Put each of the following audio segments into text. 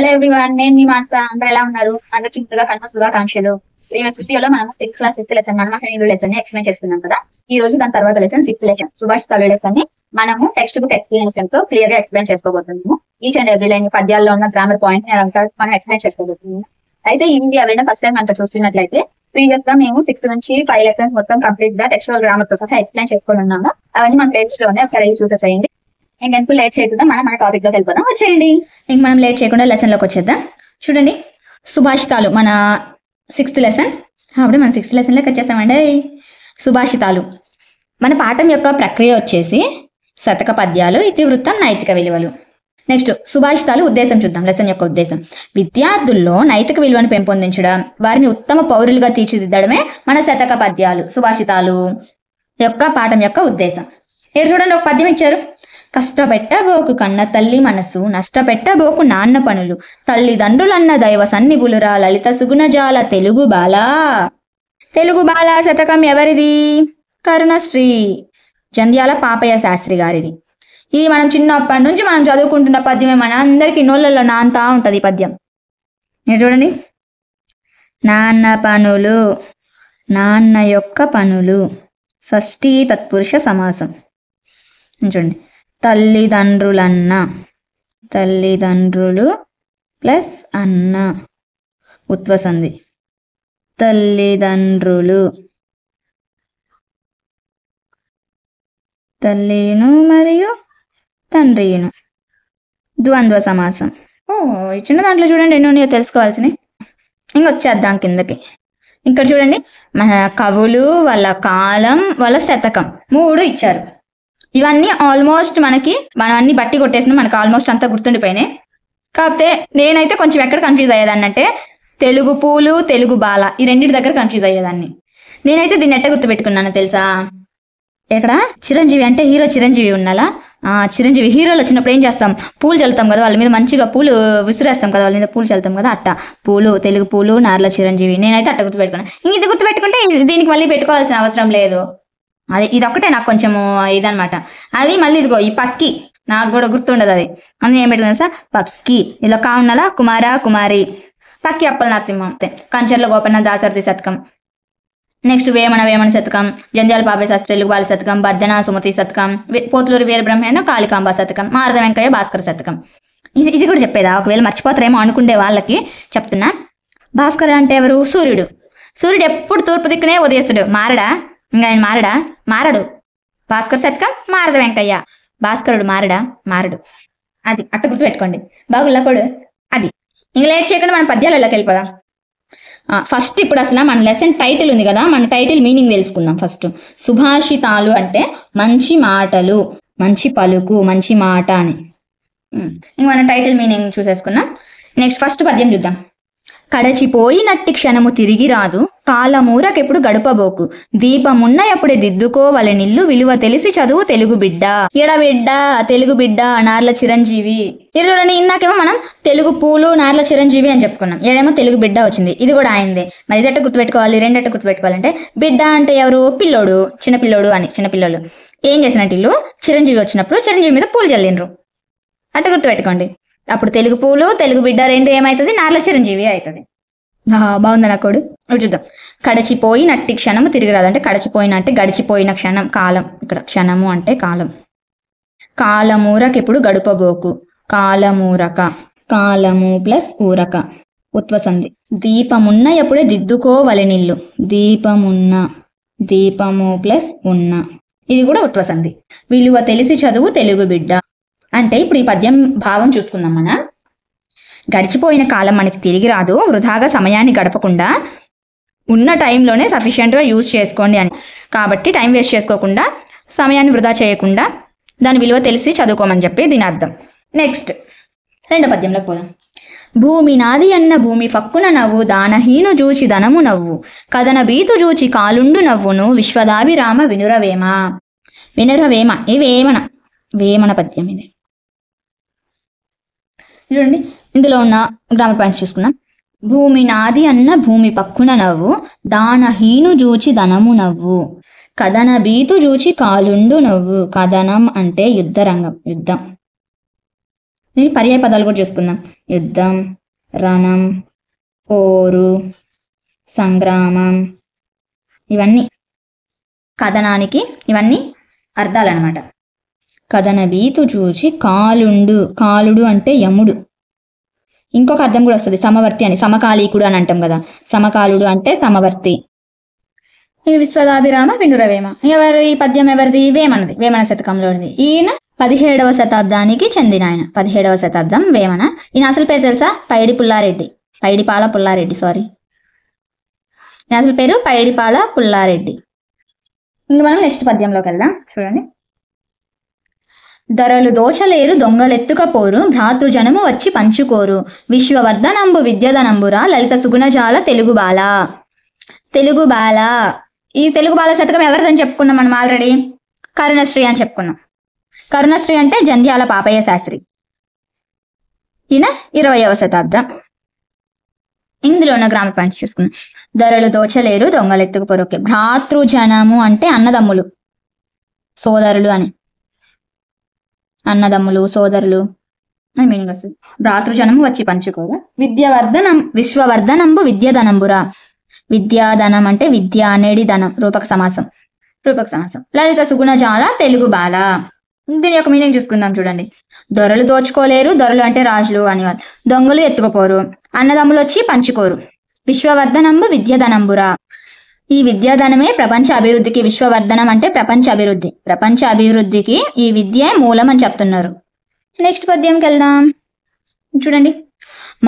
Hello everyone, నేను మీ మానస. అందరూ ఎలా ఉన్నారు? అందరికీ ముందుగా కనుమ శుభాకాంక్షలు. ప్రీవియస్ వీడియోలో మనం 6th క్లాస్ 5th లెసన్ మనమహనీయులు లెసన్ ని ఎక్స్ప్లెయిన్ చేస్తున్నాం కదా. ఈ రోజు దాని తర్వాత లెసన్ 6th లెసన్ సుభాషితాలు లెసన్ ని మనము టెక్స్ట్ బుక్ ఎక్స్ప్లెనేషన్ తో క్లియర్ గా ఎక్స్ప్లెయిన్ చేసుకోబోతున్నాము. ఈచ్ అండ్ ఎవ్రీ లైన్ పద్యాల్లో ఉన్న గ్రామర్ పాయింట్ ని అదంతా మనం ఎక్స్ప్లెయిన్ చేసుకోబోతున్నాము. అయితే ఈ వీడియో ఎవరైనా ఫస్ట్ టైం అంతా చూస్తున్నట్లయితే ప్రీవియస్ గా మేము 6th నుంచి 5 లెసన్స్ మొత్తం కంప్లీట్ గా టెక్స్చువల్ గ్రామర్ తో సహా ఎక్స్ప్లెయిన్ చేసుకొని ఉన్నాము. అవన్నీ మన పేజ్ లోనే ఒకసారి చూసేసేయండి. ఇంకెందుకు లేట్ చేయకుండా మన టాపిక్ లోకి వెళ్ళిపోదాం. వచ్చేయండి. ఇంక మనం లేట్ చేయకుండా లెసన్ లోకి వచ్చేద్దాం. చూడండి, సుభాషితాలు మన 6th లెసన్. అప్పుడే మన 6th లెసన్ లోకి వచ్చేసామండి. సుభాషితాలు మన పాఠం యొక్క ప్రక్రియ వచ్చేసి శతక పద్యాలు, ఇతివృత్తం, నైతిక విలువలు. నెక్స్ట్ సుభాషితాలు ఉద్దేశం చూద్దాం. లెసన్ యొక్క ఉద్దేశం విద్యార్థుల్లో నైతిక విలువను పెంపొందించడం, వారిని ఉత్తమ పౌరులుగా తీర్చిదిద్దడమే మన శతక పద్యాలు, సుభాషితాలు యొక్క పాఠం యొక్క ఉద్దేశం. ఇక్కడ చూడండి, ఒక పద్యం ఇచ్చారు. కష్టపెట్టబోకు కన్న తల్లి మనసు, నష్టపెట్టబోకు నాన్న పనులు, తల్లిదండ్రులన్న దైవ సన్నిపులురా, లలిత సుగుణజాల తెలుగు బాల. తెలుగు బాల శతకం ఎవరిది? కరుణశ్రీ జంధ్యాల పాపయ్య శాస్త్రి గారిది. ఇది మనం చిన్నప్పటి నుంచి మనం చదువుకుంటున్న పద్యమే. మన అందరికి నోళ్ళల్లో నాంతా ఉంటది ఈ పద్యం. మీరు చూడండి, నాన్న పనులు, నాన్న యొక్క పనులు, షష్ఠీ తత్పురుష సమాసం. చూడండి, తల్లిదండ్రులన్న, తల్లిదండ్రులు ప్లస్ అన్న, ఉత్వసంధి. తల్లిదండ్రులు, తల్లిను మరియు తండ్రిను, ద్వంద్వ సమాసం. ఈ చిన్న దాంట్లో చూడండి ఎన్ని ఉన్నాయో తెలుసుకోవాల్సినవి. ఇంకొచ్చేద్దాం కిందకి. ఇక్కడ చూడండి, మన కవులు, వాళ్ళ కాలం, వాళ్ళ శతకం 3 ఇచ్చారు. ఇవన్నీ ఆల్మోస్ట్ మనం అన్ని బట్టి కొట్టేసిన, మనకు ఆల్మోస్ట్ అంతా గుర్తుండిపోయినాయి. కాకపోతే నేనైతే కొంచెం ఎక్కడ కన్ఫ్యూజ్ అయ్యేదాన్ని అంటే తెలుగు పూలు, తెలుగు బాల, ఈ రెండింటి దగ్గర కన్ఫ్యూజ్ అయ్యేదాన్ని. నేనైతే దీన్ని ఎట్ట గుర్తుపెట్టుకున్నాను తెలుసా? ఇక్కడ చిరంజీవి అంటే హీరో చిరంజీవి ఉండాలా. చిరంజీవి హీరోలు వచ్చినప్పుడు ఏం చేస్తాం? పూలు చల్లుతాం కదా, వాళ్ళ మీద మంచిగా పూలు విసిరేస్తాం కదా, వాళ్ళ మీద పూలు చల్లుతాం కదా, అట్ట పూలు, తెలుగు పూలు, నార్ల చిరంజీవి. నేనైతే అట్ట గుర్తుపెట్టుకున్నాను. ఇంక ఇది గుర్తుపెట్టుకుంటే దీనికి మళ్ళీ పెట్టుకోవాల్సిన అవసరం లేదు. అది ఇదొక్కటే నాకు కొంచెము ఇదనమాట. అది మళ్ళీ ఇదిగో ఈ పక్కి నాకు కూడా గుర్తుండదు. అది అందులో ఏం పెట్టుకున్నా సార్? పక్కి. ఇలా కావున్నలా కుమార కుమారి, పక్కి అప్పల నరసింహం, కంచర్ల గోపన్న దాసరథి శతకం. నెక్స్ట్ వేమన వేమన శతకం, జంధ్యాల పాపయ్య శాస్త్రి తెలుగు బాల శతకం, బద్దన సుమతి శతకం, పోతులూరి వీరబ్రహ్మేంద్ర కాళికాంబ శతకం, మారద వెంకయ్య భాస్కర శతకం. ఇది కూడా చెప్పేదా? ఒకవేళ మర్చిపోతారేమో అనుకుండే వాళ్ళకి చెప్తున్నా. భాస్కర అంటే ఎవరు? సూర్యుడు. సూర్యుడు ఎప్పుడు తూర్పు దిక్కునే ఉదయిస్తుడు. మారడా? ఇంకా ఆయన మారడు. భాస్కర శతకం, మారద వెంకయ్య. భాస్కరుడు మారడా? మారడు. అది అట్ట గుర్తు పెట్టుకోండి. బాగుల్లకోడు. అది ఇంక లేట్ చేయకుండా మన పద్యాలలోకి వెళ్ళిపోదాం. ఫస్ట్ ఇప్పుడు అసలు మన లెసన్ టైటిల్ ఉంది కదా, మన టైటిల్ మీనింగ్ తెలుసుకుందాం ఫస్ట్. సుభాషితాలు అంటే మంచి మాటలు, మంచి పలుకు, మంచి మాట అని. ఇంక మన టైటిల్ మీనింగ్ చూసేసుకున్నాం. నెక్స్ట్ ఫస్ట్ పద్యం చూద్దాం. కడచిపోయినట్టి క్షణము తిరిగి రాదు, కాలమూరకెప్పుడు గడపబోకు, దీపమున్న ఎప్పుడే దిద్దుకోవలె నిల్లు, విలువ తెలిసి చదువు తెలుగు బిడ్డ. ఎడబిడ్డ, తెలుగు బిడ్డ, నార్ల చిరంజీవి. ఇది చూడండి, ఇందాకేమో మనం తెలుగు పూలు, నార్ల చిరంజీవి అని చెప్పుకున్నాం. ఏడేమో తెలుగు బిడ్డ వచ్చింది. ఇది కూడా ఆయనదే. మరి ఇదట్ట గుర్తుపెట్టుకోవాలి, రెండట్ట గుర్తుపెట్టుకోవాలంటే బిడ్డ అంటే ఎవరు? పిల్లోడు, చిన్నపిల్లోడు అని. చిన్నపిల్లలు ఏం చేసినట్టు ఇల్లు చిరంజీవి వచ్చినప్పుడు చిరంజీవి మీద పూలు చల్లిండ్రు. అట్ట గుర్తుపెట్టుకోండి. అప్పుడు తెలుగు పూలు, తెలుగు బిడ్డ రెండు ఏమవుతుంది? నార్ల చిరంజీవి అవుతుంది. బాగుంది నా కోడు. చూద్దాం. కడచిపోయినట్టి క్షణము తిరిగి రాదు అంటే కడచిపోయిన అంటే గడిచిపోయిన క్షణం, కాలం. ఇక్కడ క్షణము అంటే కాలం. కాలమూరకెప్పుడు గడుపబోకు, కాలమూరక, కాలము ప్లస్ ఊరక, ఉత్వసంధి. దీపమున్న ఎప్పుడే దిద్దుకోవలె నిల్లు, దీపమున్న, దీపము ప్లస్ ఉన్న, ఇది కూడా ఉత్వసంధి. విలువ తెలిసి చదువు తెలుగు బిడ్డ అంటే ఇప్పుడు ఈ పద్యం భావం చూసుకుందాం. మన గడిచిపోయిన కాలం మనకి తిరిగి రాదు, వృధాగా సమయాన్ని గడపకుండా ఉన్న టైంలోనే సఫిషియెంట్గా యూజ్ చేసుకోండి అని. కాబట్టి టైం వేస్ట్ చేసుకోకుండా, సమయాన్ని వృధా చేయకుండా దాని విలువ తెలిసి చదువుకోమని చెప్పి దీని అర్థం. నెక్స్ట్ రెండో పద్యంలోకి పోదాం. భూమి నాది అన్న భూమి పక్కున నవ్వు, దానహీను జూచి ధనము నవ్వు, కథన బీతు జూచి కాలుండు నవ్వును, విశ్వదాభిరామ వినురవేమ. వినురవేమ ఈ వేమన పద్యం ఇది. చూడండి, ఇందులో ఉన్న గ్రామర్ పాయింట్స్ చూసుకుందాం. భూమి నాది అన్న భూమి పక్కున నవ్వు, దానహీను జూచి ధనము నవ్వు, కథన బీతు జూచి కాలుండు నవ్వు. కథనం అంటే యుద్ధరంగం, యుద్ధం. దీని పర్యాయ పదాలు కూడా చూసుకుందాం. యుద్ధం, రణం, పోరు, సంగ్రామం, ఇవన్నీ కథనానికి ఇవన్నీ అర్థాలన్నమాట. కథన భీతు చూచి కాలుండు, కాలుడు అంటే యముడు. ఇంకొక అర్థం కూడా వస్తుంది సమవర్తి అని, సమకాలీకుడు అని అంటాం కదా, సమకాలుడు అంటే సమవర్తి. ఇది విశ్వదాభిరామ వినురవేమ. ఈ పద్యం ఎవరిది? వేమనది, వేమన శతకంలోనిది. ఈయన 17వ శతాబ్దానికి చెందిన ఆయన, 17వ శతాబ్దం వేమన. ఈయన అసలు పేరు తెలుసా? పైడిపాల పుల్లారెడ్డి. అసలు పేరు పైడిపాల పుల్లారెడ్డి. ఇంక మనం నెక్స్ట్ పద్యంలోకి వెళ్దాం. చూడండి. ధరలు దోచలేరు దొంగలెత్తుకపోరు, భ్రాతృజనము వచ్చి పంచుకోరు, విశ్వవర్ధనంబు విద్యధనంబురా, లలిత సుగుణజాల తెలుగు బాల. ఈ తెలుగు బాల శతకం ఎవరిదని చెప్పుకున్నాం మనం ఆల్రెడీ? కరుణశ్రీ అని చెప్పుకున్నాం. కరుణశ్రీ అంటే జంధ్యాల పాపయ్య శాస్త్రి. ఈయన 20వ శతాబ్దం. ఇందులో ఉన్న గ్రామ పాయింట్స్ చూసుకున్నాం. ధరలు దోచలేరు దొంగలెత్తుకుపోరు. ఓకే. భ్రాతృజనము అంటే అన్నదమ్ములు, సోదరులు అని. అన్నదమ్ములు, సోదరులు అని మీనింగ్ వస్తుంది. భ్రాతృజనము వచ్చి పంచుకోరు. విశ్వవర్ధనంబు విద్యధనంబురా. విద్యాధనం అంటే విద్య అనేది ధనం, రూపక సమాసం. లలిత సుగుణజాల తెలుగు బాల. దీని యొక్క మీనింగ్ చూసుకుందాం. చూడండి. దొరలు దోచుకోలేరు, దొరలు అంటే రాజులు అని వాళ్ళు. దొంగలు ఎత్తుకుపోరు, అన్నదమ్ములు వచ్చి పంచుకోరు. విశ్వవర్ధనంబు విద్యధనంబురా. ఈ విద్యాధనమే ప్రపంచ అభివృద్ధికి, విశ్వవర్ధనం అంటే ప్రపంచ అభివృద్ధికి ఈ విద్య మూలం అని చెప్తున్నారు. నెక్స్ట్ పద్యంకి వెళ్దాం. చూడండి.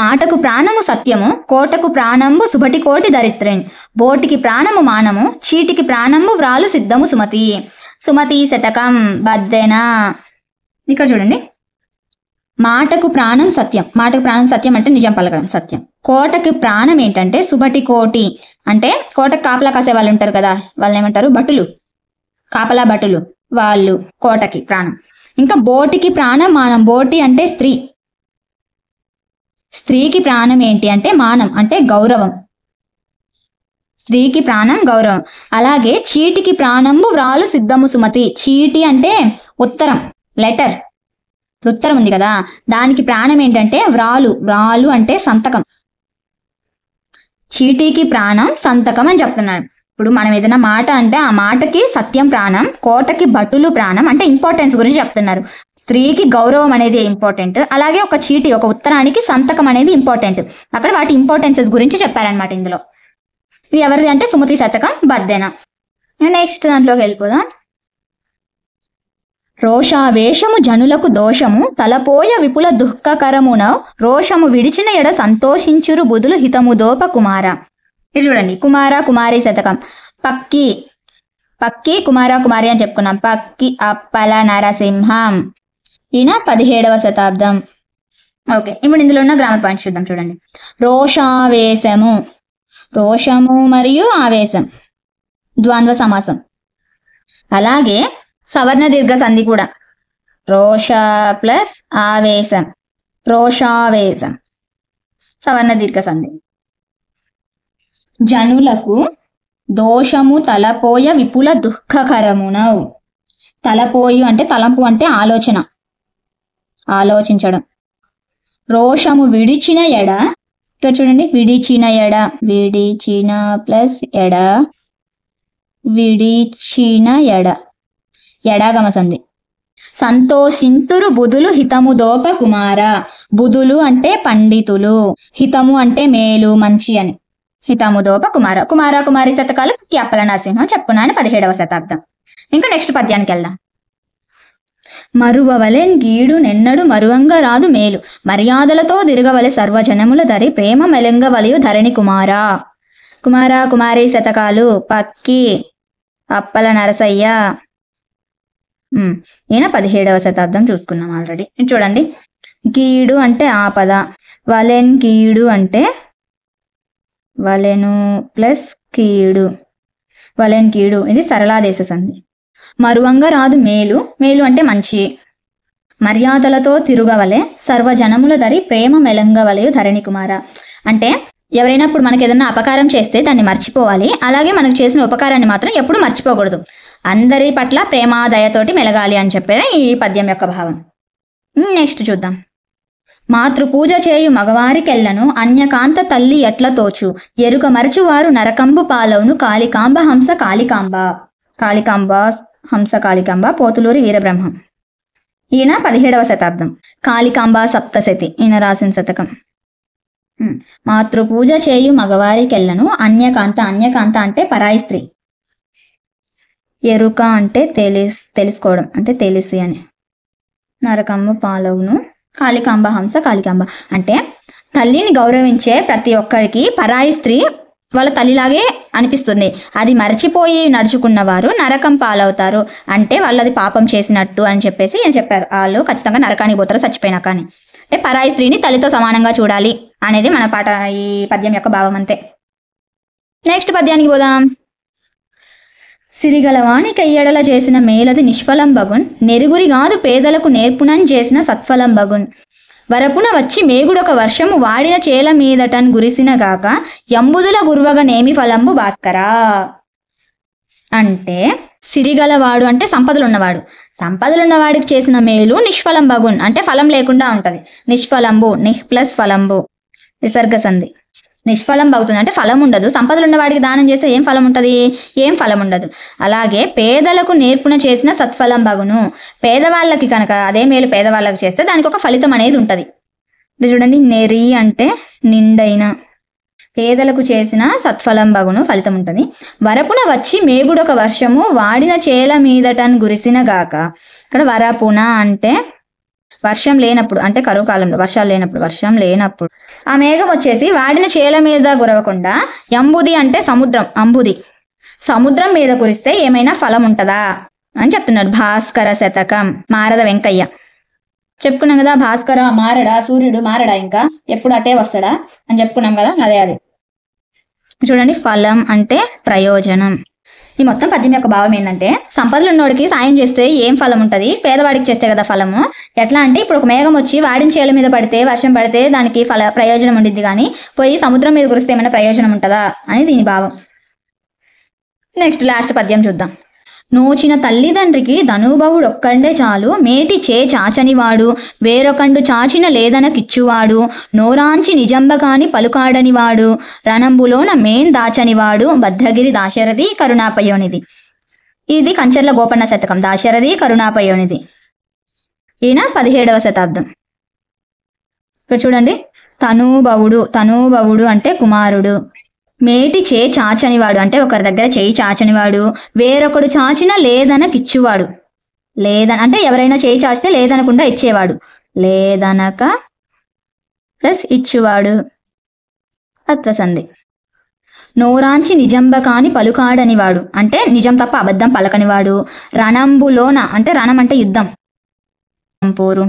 మాటకు ప్రాణము సత్యము, కోటకు ప్రాణంబు సుభటి కోటి దరిత్రేన్, బోటికి ప్రాణము మానము, చీటికి ప్రాణంబు వ్రాలు సిద్ధము సుమతి. సుమతి శతకం బద్దెన. ఇక్కడ చూడండి. మాటకు ప్రాణం సత్యం. అంటే నిజం పలకడం, సత్యం. కోటకి ప్రాణం ఏంటంటే సుభటి కోటి, అంటే కోటకు కాపలా కాసే వాళ్ళు ఉంటారు కదా, వాళ్ళని ఏమంటారు? భటులు, కాపలా భటులు. వాళ్ళు కోటకి ప్రాణం. ఇంకా బోటికి ప్రాణం మానం. బోటి అంటే స్త్రీ. స్త్రీకి ప్రాణం ఏంటి అంటే మానం, అంటే గౌరవం. స్త్రీకి ప్రాణం గౌరవం. అలాగే చీటికి ప్రాణంబు వ్రాలు సిద్ధము సుమతి. చీటి అంటే ఉత్తరం, లెటర్, ఉత్తరం ఉంది కదా, దానికి ప్రాణం ఏంటంటే వ్రాలు అంటే సంతకం. చీటికి ప్రాణం సంతకం అని చెప్తున్నాడు. ఇప్పుడు మనం ఏదైనా మాట అంటే ఆ మాటకి సత్యం ప్రాణం, కోటకి భటులు ప్రాణం, అంటే ఇంపార్టెన్స్ గురించి చెప్తున్నారు. స్త్రీకి గౌరవం అనేది ఇంపార్టెంట్, అలాగే ఒక చీటి, ఒక ఉత్తరానికి సంతకం అనేది ఇంపార్టెంట్. అక్కడ వాటి ఇంపార్టెన్సెస్ గురించి చెప్పారనమాట ఇందులో. ఇది ఎవరిది అంటే సుమతి శతకం బద్దెన. నెక్స్ట్ దాంట్లోకి వెళ్ళిపోదాం. రోషావేషము జనులకు దోషము, తలపోయ విపుల దుఃఖకరమున, రోషము విడిచిన ఎడ సంతోషించురు బుధులు హితము దోప కుమార. ఇది చూడండి. కుమార కుమారి శతకం. పక్కి కుమార కుమారి అని చెప్పుకున్నాం. పక్కి అప్పల నరసింహం. ఈయన 17వ శతాబ్దం. ఓకే. ఇప్పుడు ఇందులో ఉన్న గ్రామర్ పాయింట్స్ చూద్దాం. చూడండి. రోషావేశము, రోషము మరియు ఆవేశం ద్వంద్వ సమాసం. అలాగే సవర్ణ దీర్ఘ సంధి కూడా. రోష ప్లస్ ఆవేశం, రోషావేశం, సవర్ణ దీర్ఘ సంధి. జనులకు దోషము తలపోయ విపుల దుఃఖకరమునవు. తలపోయు అంటే తలంపు, అంటే ఆలోచన, ఆలోచించడం. రోషము విడిచిన ఎడ. ఇక్కడ చూడండి. విడిచిన ప్లస్ ఎడ, విడిచిన ఎడ, ఎడాగమ సంధి. సంతోషింతురు బుధులు హితము దోప కుమార. బుధులు అంటే పండితులు, హితము అంటే మేలు, మంచి అని. హితము దోప కుమార. కుమార కుమారి శతకాలు అప్పల నరసింహం చెప్పుకున్నాను, 17వ శతాబ్దం. ఇంకా నెక్స్ట్ పద్యానికి వెళ్దాం. మరువవలెన్ గీడు నెన్నడు మరువంగా రాదు మేలు, మర్యాదలతో తిరగవలె సర్వజనముల ధరి, ప్రేమ మెలంగవలియు ధరణి కుమార. కుమార కుమారి శతకాలు పక్కి అప్పల నరసయ్య. ఈయన 17వ శతాబ్దం చూసుకున్నాం ఆల్రెడీ. చూడండి. గీడు అంటే ఆపద, వలెన్ కీడు అంటే వలెను ప్లస్ కీడు, వలెన్ కీడు. ఇది సరళాదేశ సంధి. మరువంగా రాదు మేలు, మేలు అంటే మంచి. మర్యాదలతో తిరుగవలే సర్వజనముల ధరి, ప్రేమ మెలంగవలయు ధరణి కుమార. అంటే ఎవరైనా ఇప్పుడు మనకి ఏదైనా అపకారం చేస్తే దాన్ని మర్చిపోవాలి, అలాగే మనకు చేసిన ఉపకారాన్ని మాత్రం ఎప్పుడు మర్చిపోకూడదు. అందరి పట్ల ప్రేమ దయతోటి మెలగాలి అని చెప్పేది ఈ పద్యం యొక్క భావం. నెక్స్ట్ చూద్దాం. మాతృపూజ చేయు మగవారికెల్లను అన్యకాంత తల్లి ఎట్ల తోచు ఎరుక మరచువారు నరకంబు పాలవును కాళికాంబ హంస కాళికాంబ. కాళికాంబ హంస కాళికాంబ పోతులూరి వీరబ్రహ్మం. ఈయన 17వ శతాబ్దం. కాళికాంబ సప్తశతి ఈయన రాసిన శతకం. మాతృపూజ చేయు మగవారికెల్లను అన్యకాంత. అన్యకాంత అంటే పరాయి స్త్రీ. ఎరుక అంటే తెలుసుకోవడం అంటే తెలిసి అని. నరకంబు పాలవును కాళికాంబ హంస కాళికాంబ అంటే తల్లిని గౌరవించే ప్రతి ఒక్కరికి పరాయి స్త్రీ వాళ్ళ తల్లిలాగే అనిపిస్తుంది. అది మర్చిపోయి నడుచుకున్నవారు నరకం పాలవుతారు. అంటే వాళ్ళది పాపం చేసినట్టు అని చెప్పేసి ఏం చెప్పారు, వాళ్ళు ఖచ్చితంగా నరకానికి పోతారు చచ్చిపోయినా. కానీ అంటే పరాయి స్త్రీని తల్లితో సమానంగా చూడాలి అనేది మన ఈ పద్యం యొక్క భావం అంతే. నెక్స్ట్ పద్యానికి పోదాం. సిరిగలవాణి కయ్యడల చేసిన మేలది నిష్ఫలం బగున్ నెరుగురి కాదు పేదలకు నేర్పునం చేసిన సత్ఫలం బగున్ వరపున వచ్చి మేగుడొక వర్షము వాడిన చేల మీదటన్ గురిసిన గాక ఎంబుదుల గురువగ నేమి ఫలంబు భాస్కరా. అంటే సిరిగలవాడు అంటే సంపదలున్నవాడు. సంపదలున్నవాడికి చేసిన మేలు నిష్ఫలం బగున్ అంటే ఫలం లేకుండా ఉంటది. నిష్ఫలంబు నిహ్ ప్లస్ ఫలంబు విసర్గ సంధి. నిష్ఫలం అవుతుంది అంటే ఫలం ఉండదు. సంపదలు ఉన్నవాడికి దానం చేస్తే ఏం ఫలం ఉంటుంది? ఏం ఫలం ఉండదు. అలాగే పేదలకు నేర్పున చేసిన సత్ఫలం బగును. పేదవాళ్ళకి కనుక అదే మేలు పేదవాళ్ళకి చేస్తే దానికి ఒక ఫలితం అనేది ఉంటుంది. చూడండి, నెరి అంటే నిండైన. పేదలకు చేసిన సత్ఫలం బగును ఫలితం ఉంటుంది. వరపున వచ్చి మేగుడొక వర్షము వాడిన చేల మీదటన్ గురిసిన గాక. ఇక్కడ వరపున అంటే వర్షం లేనప్పుడు అంటే కరువు కాలంలో వర్షాలు లేనప్పుడు, వర్షం లేనప్పుడు ఆ మేఘం వచ్చేసి వాడిన చేల మీద గురవకుండా ఎంబుది అంటే సముద్రం, అంబుది సముద్రం మీద కురిస్తే ఏమైనా ఫలం ఉంటుందా అని చెప్తున్నాడు. భాస్కర శతకం మారద వెంకయ్య. చెప్పుకున్నాం కదా, భాస్కర మారడా, సూర్యుడు మారడా ఇంకా ఎప్పుడు అటే వస్తాడా అని చెప్పుకున్నాం కదా, అదే అది. చూడండి, ఫలం అంటే ప్రయోజనం. ఈ మొత్తం పద్యం యొక్క భావం ఏంటంటే, సంపదలు ఉన్నోడికి సాయం చేస్తే ఏం ఫలం ఉంటుంది? పేదవాడికి చేస్తే కదా ఫలము. ఎట్లా అంటే ఇప్పుడు ఒక మేఘం వచ్చి వాడిన చేల మీద పడితే వర్షం పడితే దానికి ప్రయోజనం ఉండిద్ది, కానీ పోయి సముద్రం మీద కురిస్తే ఏమైనా ప్రయోజనం ఉంటుందా అని దీని భావం. నెక్స్ట్ లాస్ట్ పద్యం చూద్దాం. నోచిన తల్లిదండ్రికి ధనుభవుడు ఒక్కండే చాలు మేటి చే చాచనివాడు వేరొకండు చాచిన లేదనకిచ్చువాడు నోరాంచి నిజంబ కాని పలుకాడనివాడు రణంబులోన మేన్ దాచనివాడు భద్రగిరి దాశరథి కరుణాపయోనిధి. ఇది కంచర్ల గోపన్న శతకం. దాశరథి కరుణాపయోనిధి ఈయన 17వ శతాబ్దం. ఇక్కడ చూడండి, తనూభవుడు అంటే కుమారుడు. మేటి చే చాచనివాడు అంటే ఒకరి దగ్గర చేయి చాచనివాడు. వేరొకడు చాచిన లేదనకిచ్చువాడు. అంటే ఎవరైనా చేయి చాచితే లేదనకుండా ఇచ్చేవాడు. లేదనక ప్లస్ ఇచ్చువాడు తత్వసంధి. నోరాంచి నిజంబ కాని పలుకాడనివాడు అంటే నిజం తప్ప అబద్ధం పలకనివాడు. రణంబులోన అంటే రణం అంటే యుద్ధం, పోరు.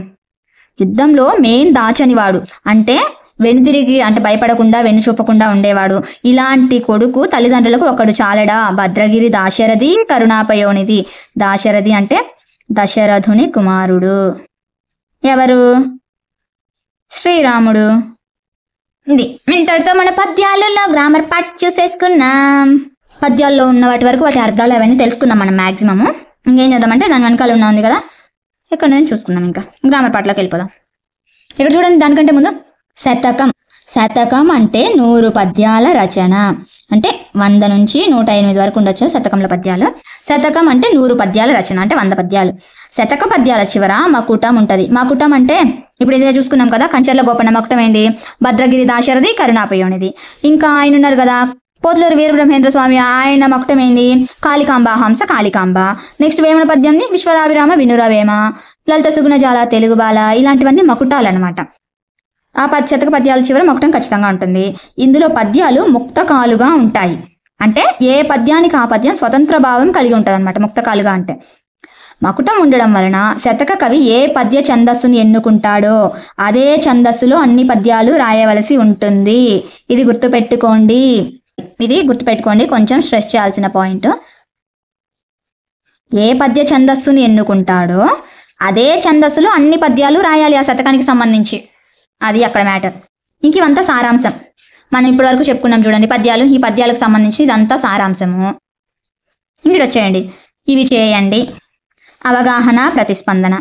యుద్ధంలో మెయిన్ దాచనివాడు అంటే వెనుతిరిగి అంటే భయపడకుండా వెన్ను చూపకుండా ఉండేవాడు. ఇలాంటి కొడుకు తల్లిదండ్రులకు ఒకడు చాలడా. భద్రగిరి దాశరథి కరుణాపయోనిధి. దాశరథి అంటే దశరథుని కుమారుడు. ఎవరు? శ్రీరాముడు. ఇది ఇంతటితో మన పద్యాలలో గ్రామర్ పార్ట్ చూసేసుకున్నాం. పద్యాల్లో ఉన్న వాటి వరకు వాటి అర్థాలు అవన్నీ తెలుసుకున్నాం మనం మ్యాక్సిమము. ఇంకేం చేద్దామంటే దాని వెనకాల ఉంది కదా, ఇక్కడ నేను చూసుకుందాం. ఇంకా గ్రామర్ పార్ట్లోకి వెళ్ళిపోదాం. ఇక్కడ చూడండి, దానికంటే ముందు శతకం. శతకం అంటే 100 పద్యాల రచన. అంటే 100 నుంచి 108 వరకు ఉండొచ్చు శతకంలో పద్యాలు. శతకం అంటే 100 పద్యాల రచన అంటే 100 పద్యాలు. శతక పద్యాల చివర మకుటం ఉంటుంది. మకుటం అంటే ఇప్పుడు ఇదే చూసుకున్నాం కదా, కంచర్ల గోపన్న మకుటం ఏంది? భద్రగిరి దాశరథి కరుణాపయోనిధి. ఇంకా ఆయన ఉన్నారు కదా పోతులూరి వీరబ్రహ్మేంద్ర స్వామి, ఆయన మకుటం ఏంది? కాళికాంబ హంస కాళికాంబ. నెక్స్ట్ వేమన పద్యాన్ని విశ్వరావిరామ వినురవేమ, లలిత సుగుణ జాల తెలుగు బాల, ఇలాంటివన్నీ మకుటాలు అనమాట. ఆ శతక పద్యాల చివర మకుటం ఖచ్చితంగా ఉంటుంది. ఇందులో పద్యాలు ముక్తకాలుగా ఉంటాయి. అంటే ఏ పద్యానికి ఆ పద్యం స్వతంత్ర భావం కలిగి ఉంటుంది అనమాట. ముక్తకాలుగా అంటే మకుటం ఉండడం వలన శతక కవి ఏ పద్య ఛందస్సును ఎన్నుకుంటాడో అదే ఛందస్సులో అన్ని పద్యాలు రాయవలసి ఉంటుంది. ఇది గుర్తుపెట్టుకోండి, కొంచెం స్ట్రెస్ చేయాల్సిన పాయింట్. ఏ పద్య ఛందస్సును ఎన్నుకుంటాడో అదే ఛందస్సులో అన్ని పద్యాలు రాయాలి ఆ శతకానికి సంబంధించి. అది అక్కడ మ్యాటర్. ఇంక ఇవంతా సారాంశం. మనం ఇప్పటి వరకు చెప్పుకున్నాం చూడండి పద్యాలు. ఈ పద్యాలకు సంబంధించి ఇదంతా సారాంశము. ఇంకటి వచ్చేయండి, ఇవి చేయండి. అవగాహన ప్రతిస్పందన.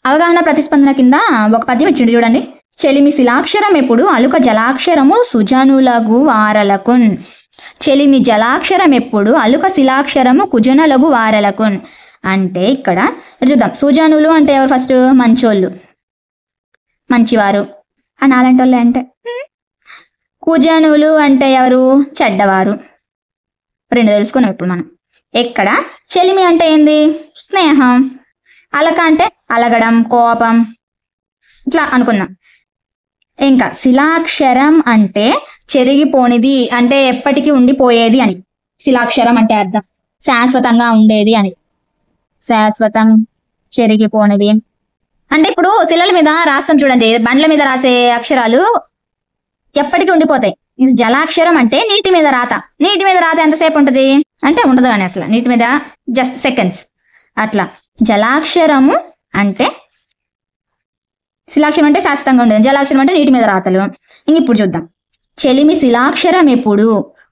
అవగాహన ప్రతిస్పందన కింద ఒక పద్యం ఇచ్చిండు చూడండి. చెలిమి శిలాక్షరం ఎప్పుడు అలుక జలాక్షరము సుజనులగు వారలకున్. చెలిమి జలాక్షరం ఎప్పుడు అలుక శిలాక్షరము కుజనులగు వారలకున్. అంటే ఇక్కడ చూద్దాం. సుజనులు అంటే ఎవరు? ఫస్ట్ మంచోళ్ళు, మంచివారు అనాలంటే వాళ్ళే. అంటే కుజనులు అంటే ఎవరు? చెడ్డవారు. రెండు తెలుసుకున్నాం ఇప్పుడు మనం. ఎక్కడ చెలిమి అంటే ఏంది? స్నేహం. అలక అంటే అలగడం, కోపం, ఇట్లా అనుకుందాం. ఇంకా శిలాక్షరం అంటే చెరిగిపోనిది, అంటే ఎప్పటికీ ఉండిపోయేది అని. శిలాక్షరం అంటే అర్థం శాశ్వతంగా ఉండేది అని. శాశ్వతం, చెరిగిపోనిది అంటే ఇప్పుడు శిలల మీద రాస్తాం చూడండి, బండ్ల మీద రాసే అక్షరాలు ఎప్పటికీ ఉండిపోతాయి. ఇది జలాక్షరం అంటే నీటి మీద రాత. నీటి మీద రాత ఎంతసేపు ఉంటుంది అంటే ఉండదు కానీ అసలు నీటి మీద జస్ట్ సెకండ్స్ అట్లా. జలాక్షరము అంటే శిలాక్షరం అంటే శాశ్వతంగా ఉండదు, జలాక్షరం అంటే నీటి మీద రాతలు. ఇంక ఇప్పుడు చూద్దాం. చెలిమి శిలాక్షరం ఎప్పుడు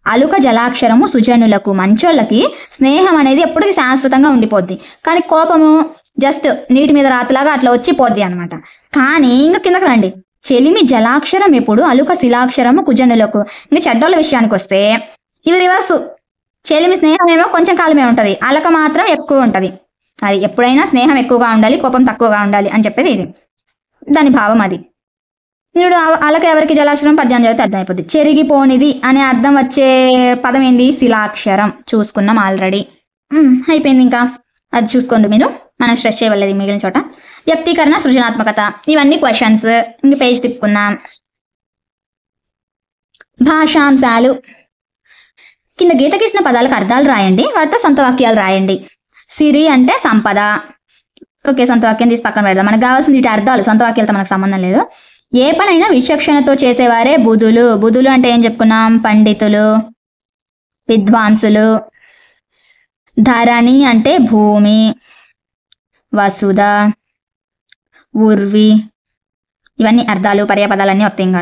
అలుక జలాక్షరము సుజనులకు మంచోళ్ళకి స్నేహం అనేది ఎప్పటికీ శాశ్వతంగా ఉండిపోద్ది. కానీ కోపము జస్ట్ నీటి మీద రాతలాగా అట్లా వచ్చిపోద్ది అనమాట. కానీ ఇంకా కిందకి రండి. చెలిమి జలాక్షరం ఎప్పుడు అలుక శిలాక్షరము కుజనులకు. ఇంకా చెడ్డోళ్ళ విషయానికి వస్తే ఇవి రివర్సు. చెలిమి స్నేహం ఏమో కొంచెం కాలమే ఉంటుంది, అలక మాత్రం ఎక్కువ ఉంటుంది. అది ఎప్పుడైనా స్నేహం ఎక్కువగా ఉండాలి, కోపం తక్కువగా ఉండాలి అని చెప్పేది ఇది. దాని భావం అది. ఇప్పుడు అలక ఎవరికి జలాక్షరం పద్యాన్ని చదివితే అర్థం అయిపోద్ది. చెరిగిపోనిది అనే అర్థం వచ్చే పదం ఏంది? శిలాక్షరం. చూసుకున్నాం ఆల్రెడీ. అయిపోయింది. ఇంకా అది చూసుకోండి మీరు, మనం స్ట్రెస్ చేయవలేదు మిగిలిన చోట. వ్యక్తీకరణ, సృజనాత్మకత, ఇవన్నీ క్వశ్చన్స్. ఇంక పేజ్ తిప్పుకుందాం. భాషాంశాలు. కింద గీత గీసిన పదాలకు అర్థాలు రాయండి, వాటితో సొంత వాక్యాలు రాయండి. సిరి అంటే సంపద. ఓకే, సొంత వాక్యం తీసి పక్కన పెడదాం. మనకు కావాల్సింది ఇటు అర్థాలు, సొంత వాక్యాలతో మనకు సంబంధం లేదు. ఏ పనైనా విచక్షణతో చేసేవారే బుధులు. బుధులు అంటే ఏం చెప్పుకున్నాం? పండితులు, విద్వాంసులు. ధరణి అంటే భూమి, వసుధ, ఉర్వి, ఇవన్నీ అర్థాలు పర్యాపదాలన్నీ వస్తాయి. ఇంకా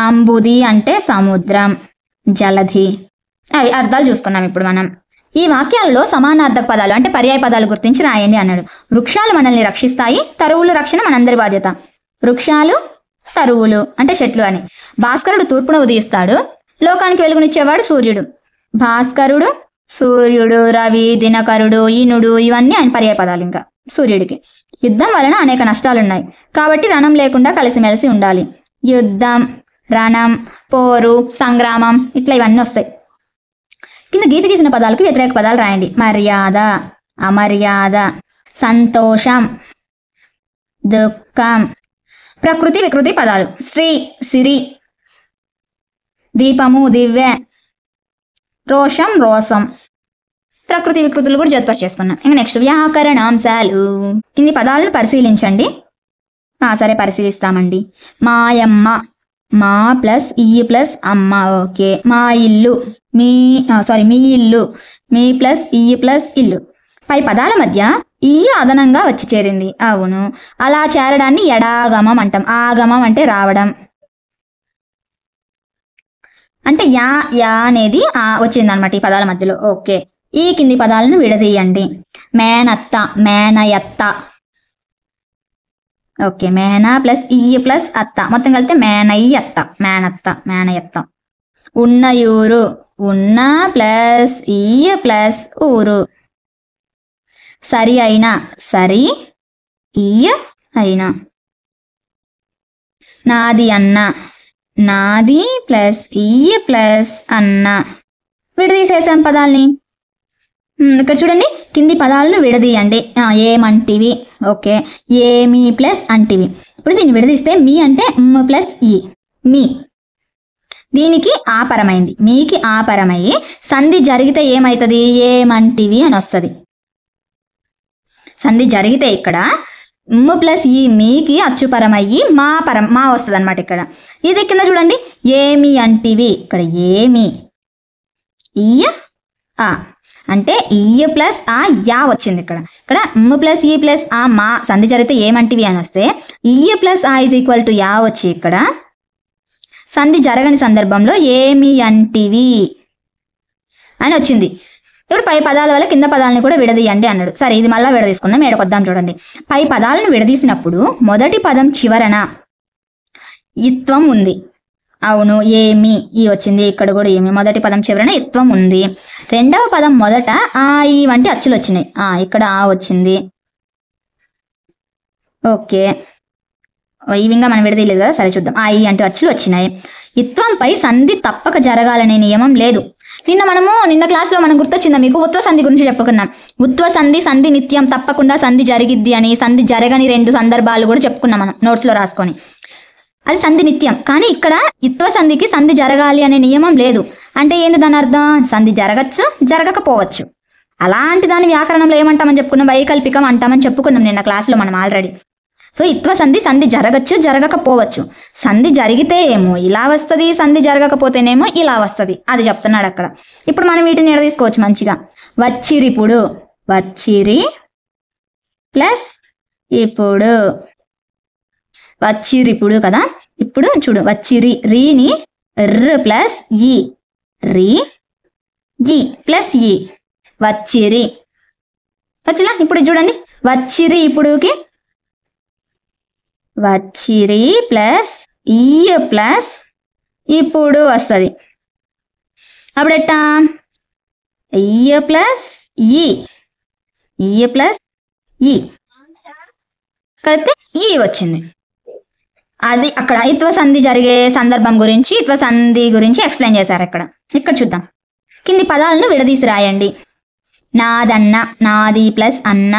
అంబుది అంటే సముద్రం, జలధి. అవి అర్థాలు చూసుకున్నాం ఇప్పుడు మనం. ఈ వాక్యాలలో సమానార్థక పదాలు అంటే పర్యాయ పదాలు గుర్తించి రాయండి అన్నాడు. వృక్షాలు మనల్ని రక్షిస్తాయి, తరువుల రక్షణ మనందరి బాధ్యత. వృక్షాలు, తరువులు అంటే చెట్లు అని. భాస్కరుడు తూర్పున ఉదయిస్తాడు, లోకానికి వెలుగునిచ్చేవాడు సూర్యుడు. భాస్కరుడు, సూర్యుడు, రవి, దినకరుడు, ఈనుడు, ఇవన్నీ ఆయన పర్యాయ పదాలు. ఇంకా సూర్యుడికి యుద్ధం వలన అనేక నష్టాలున్నాయి, కాబట్టి రణం లేకుండా కలిసిమెలిసి ఉండాలి. యుద్ధం, రణం, పోరు, సంగ్రామం, ఇట్లా ఇవన్నీ వస్తాయి. కింద గీత గీసిన పదాలకు వ్యతిరేక పదాలు రాయండి. మర్యాద, అమర్యాద, సంతోషం, దుఃఖం. ప్రకృతి, వికృతి పదాలు. శ్రీ, సిరి, దీపము, దివ్య, రోషం, రోసం. ప్రకృతి వికృతులు కూడా జతపరి చేసుకున్నాం. ఇంకా నెక్స్ట్ వ్యాకరణాంశాలు. కింది పదాలను పరిశీలించండి. సరే పరిశీలిస్తామండి. మాయమ్మ, మా ప్లస్ ఈ ప్లస్ అమ్మ. ఓకే. మా ఇల్లు, మీ ఇల్లు, మీ ప్లస్ ఈ ప్లస్ ఇల్లు. పై పదాల మధ్య ఈ అదనంగా వచ్చి చేరింది. అవును, అలా చేరడాన్ని ఎడాగమం అంటాం. ఆగమం అంటే రావడం. అంటే యా యా అనేది వచ్చిందనమాట ఈ పదాల మధ్యలో. ఓకే. ఈ కింది పదాలను విడదీయండి. మేనత్త, మేనయత్త. ఓకే. మేన ప్లస్ ఈ ప్లస్ అత్త మొత్తం కలిపితే మేనయ్యత్త, మేనత్త, మేనయత్త. ఉన్నయూరు, ఉన్న ప్లస్ ఈ ప్లస్ ఊరు. సరి అయిన, సరి ఈ అయిన. నాది అన్న, నాది ప్లస్ ఈ ప్లస్ అన్న. విడదీసేసాం పదాల్ని. ఇక్కడ చూడండి, కింది పదాలను విడదీయండి. ఏమంటివి. ఓకే. ఏమి ప్లస్ అంటివి. ఇప్పుడు దీన్ని విడదీస్తే మీ అంటే ప్లస్ ఈ, మీ. దీనికి ఆపరమైంది, మీకి ఆపరమయ్యి సంధి జరిగితే ఏమవుతుంది? ఏమంటివి అని వస్తుంది. సంధి జరిగితే ఇక్కడ ప్లస్ ఈ మీకి అచ్చుపరమయ్యి మా వస్తుంది అనమాట. ఇక్కడ ఇది కింద చూడండి, ఏమి అంటివి. ఇక్కడ ఏమి ఈ ఆ అంటే ఈ ప్లస్ ఆ యా వచ్చింది. ఇక్కడ ప్లస్ ఈ ప్లస్ ఆ మా సంధి జరిగితే ఏమంటివి అని వస్తే ఈ ప్లస్ ఆ ఈజ్ ఈక్వల్ టు యా వచ్చి ఇక్కడ సంధి జరగని సందర్భంలో ఏమి అంటివి అని వచ్చింది. ఇప్పుడు పై పదాల వల్ల కింద పదాలను కూడా విడదీయండి అన్నాడు. సరే, ఇది మళ్ళీ విడదీసుకుందాం. ఏడకొద్దాం చూడండి. పై పదాలను విడదీసినప్పుడు మొదటి పదం చివరన ఇత్వం ఉంది. అవును, ఏమి ఈ వచ్చింది, ఇక్కడ కూడా ఏమి. మొదటి పదం చివరన ఇత్వం ఉంది. రెండవ పదం మొదట ఆ ఈ వంటి అచ్చులు వచ్చినాయి. ఇక్కడ ఆ వచ్చింది. ఓకే, ఈ వింగా మనం విడదీయలేదు కదా, సరే చూద్దాం. ఆ ఈ అంటే అచ్చులు వచ్చినాయి. ఇత్వంపై సంధి తప్పక జరగాలనే నియమం లేదు. నిన్న క్లాస్లో మనం గుర్తొచ్చిందా మీకు? ఉత్వ సంధి గురించి చెప్పుకున్నాం. ఉత్వ సంధి, సంధి నిత్యం, తప్పకుండా సంధి జరిగిద్ది అని. సంధి జరగని 2 సందర్భాలు కూడా చెప్పుకున్నాం మనం నోట్స్లో రాసుకొని. అది సంధి నిత్యం. కానీ ఇక్కడ ఇత్వ సంధికి సంధి జరగాలి అనే నియమం లేదు. అంటే ఏంటి దాని అర్థం? సంధి జరగచ్చు, జరగకపోవచ్చు. అలాంటి దాని వ్యాకరణంలో ఏమంటామని చెప్పుకున్నాం? వైకల్పికం అంటామని చెప్పుకున్నాం నిన్న క్లాస్లో మనం ఆల్రెడీ. సో ఇత్వ సంధి, సంధి జరగచ్చు, జరగకపోవచ్చు. సంధి జరిగితే ఏమో ఇలా వస్తుంది, సంధి జరగకపోతేనేమో ఇలా వస్తుంది. అది చెప్తున్నాడు అక్కడ. ఇప్పుడు మనం వీటిని ఎడ తీసుకోవచ్చు మంచిగా. వచ్చిరిపుడు, వచ్చిరి ప్లస్ ఇప్పుడు, వచ్చిరిపుడు కదా. ఇప్పుడు చూడు, వచ్చిరి, రీని ర్ ప్లస్ ఈ, రీ ఈ ప్లస్ ఈ, వచ్చిరి వచ్చిలా. ఇప్పుడు చూడండి, వచ్చిరి ఇప్పుడుకి వచ్చిరి ప్లస్ ఈ ప్లస్ ఇప్పుడు వస్తుంది. అప్పుడు ఎట్టా? ఈ ప్లస్ ఈ ప్లస్ ఈ కలిపితే ఈ వచ్చింది. అది అక్కడ ఇత్వ సంధి జరిగే సందర్భం గురించి, ఇత్వ సంధి గురించి ఎక్స్ప్లెయిన్ చేశారు ఇక్కడ. ఇక్కడ చూద్దాం. కింది పదాలను విడదీసి రాయండి. నాదన్న, నాది ప్లస్ అన్న,